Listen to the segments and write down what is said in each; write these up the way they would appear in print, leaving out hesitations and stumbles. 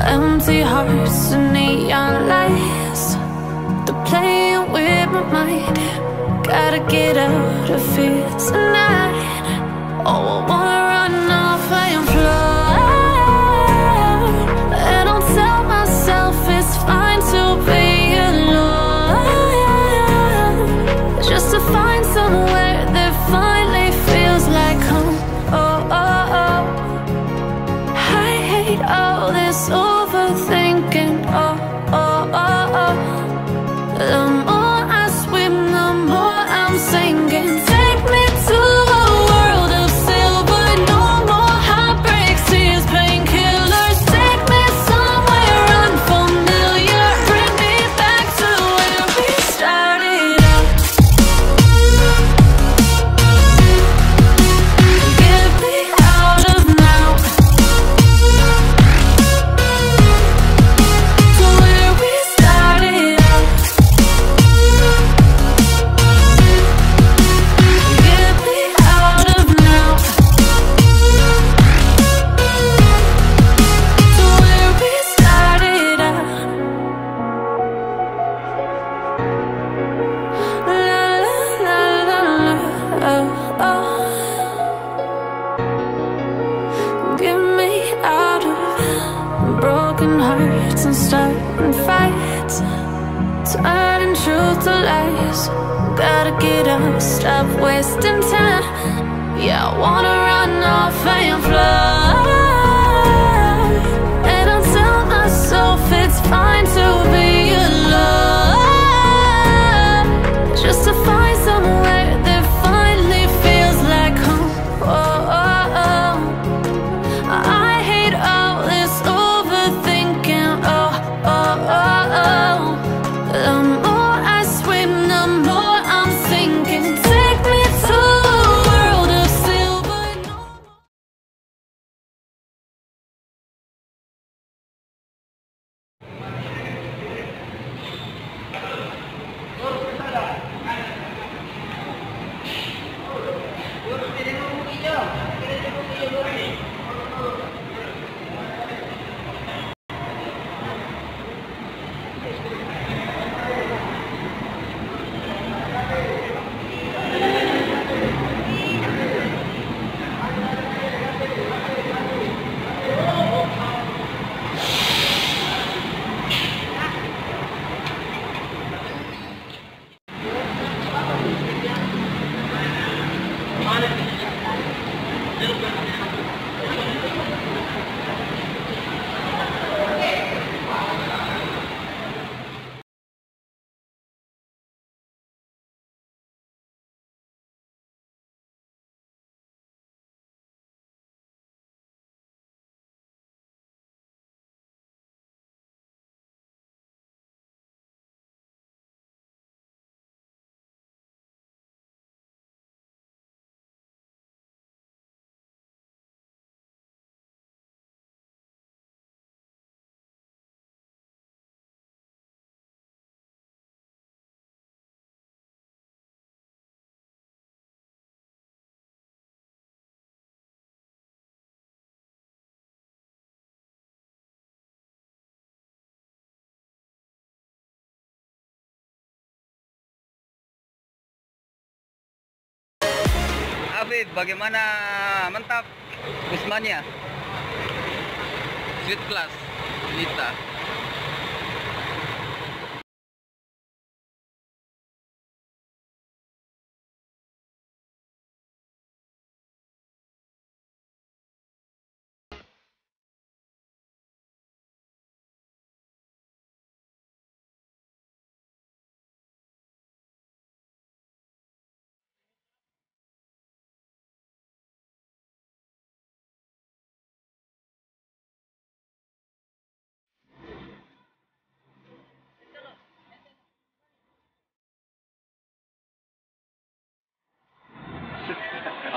Empty hearts and neon lights, they're playing with my mind. Gotta get out of here tonight. Oh, I wanna run off and fly, and I'll tell myself it's fine to be alone, just to find somewhere that finally feels like home. Oh, oh, oh. I hate all this overthinking. Oh, oh, oh, oh. The more I swim, the more I'm sinking. Take me to a world of silver. No more heartbreaks, tears, painkillers. Take me somewhere unfamiliar. Bring me back to where we started out. Get me out of now, to where we started out. Get me out of now, to where we started out. La la la la, oh, oh. Get me out of broken hearts and starting fights, turning truth to lies. Gotta get up, stop wasting time. Yeah, I wanna run off and fly, and I'll tell myself it's fine to be alone, just to find somewhere that finally feels like home. Oh, oh, oh. I hate all this overthinking. Oh, oh, oh, oh. The more I swim, the more I'm sinking. Take me to a world of silver. Afif, bagaimana? Mantap Usmania Sweet Class Lita.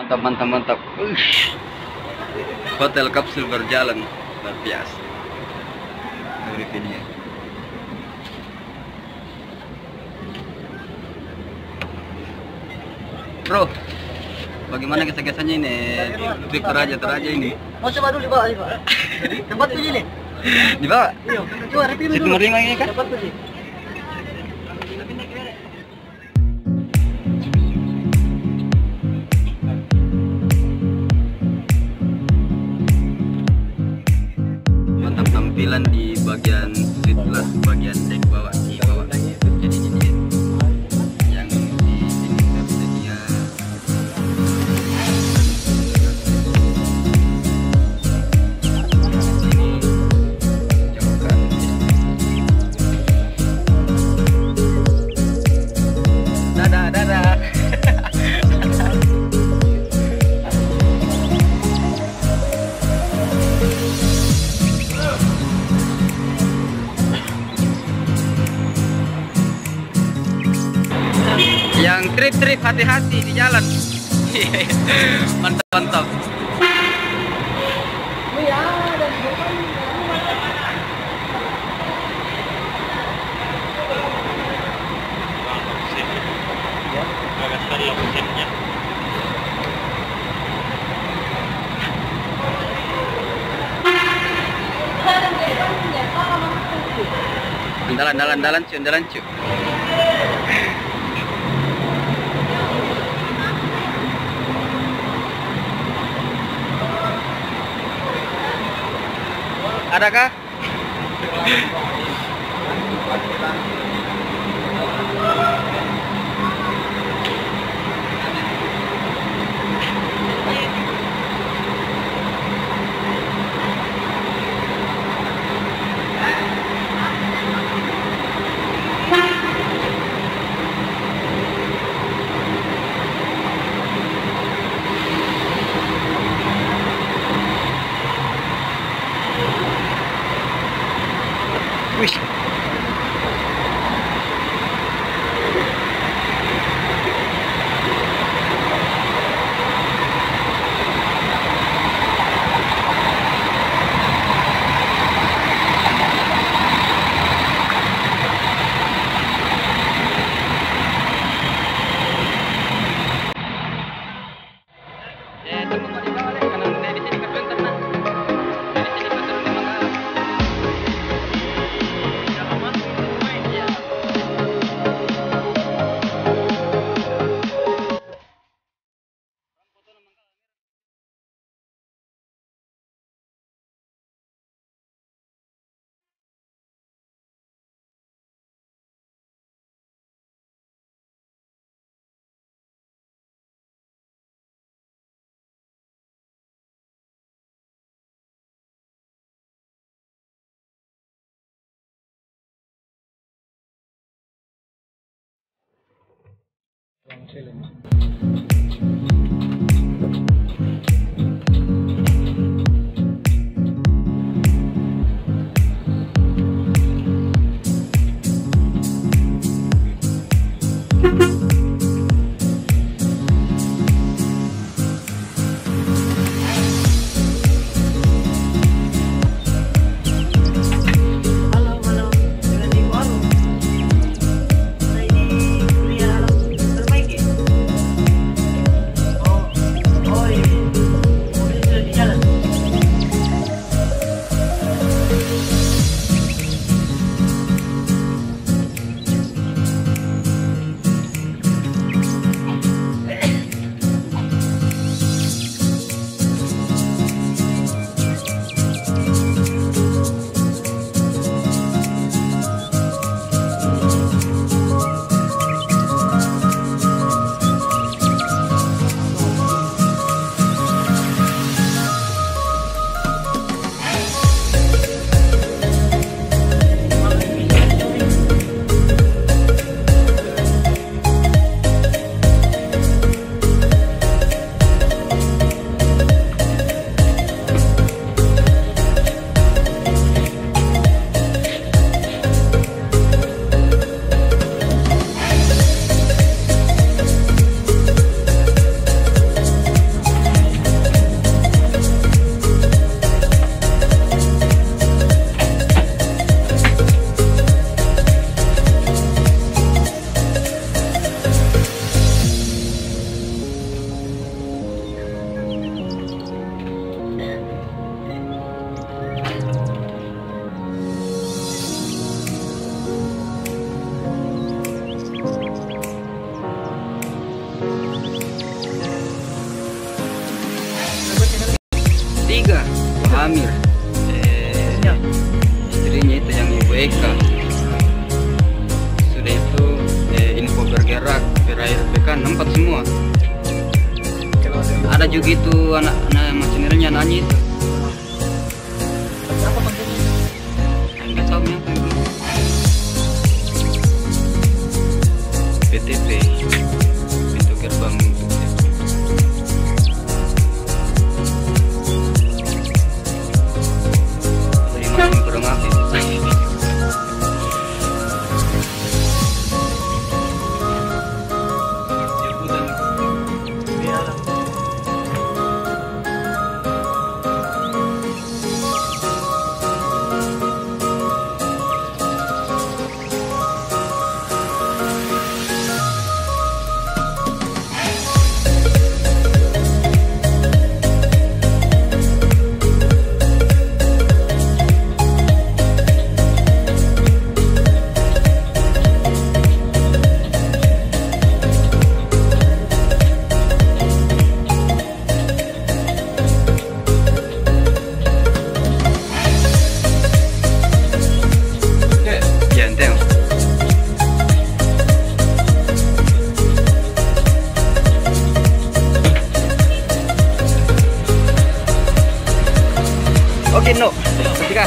Mantap, mantap, mantap. Hotel kapsul berjalan luar biasa. Dari video. Bro, bagaimana kisah-kisahnya ini di Toraja ini? Mau coba dulu Pak, Pak. Tempat begini. Di bawah. Iya, juara itu Situ mering lagi kan? dapat tuh sih. Mantap tampilan di bagian street lah, bagian deck bawah di bawah. Jadi ini yang di sini tersedia. Jauhkan. Dadah, dadah. Yang trip-trip hati-hati di jalan. Mantap, mantap. Andalan cu. Adakah? Wih. Amir, istrinya itu yang Ibu Eka. Sudah itu info bergerak berakhir pekan 4 semua. Ada juga itu anak-anak masinirnya nanya itu. Nggak tahu apa itu. PTP, pintu gerbang. Terima kasih kurang aktif. Oke, no. Ketika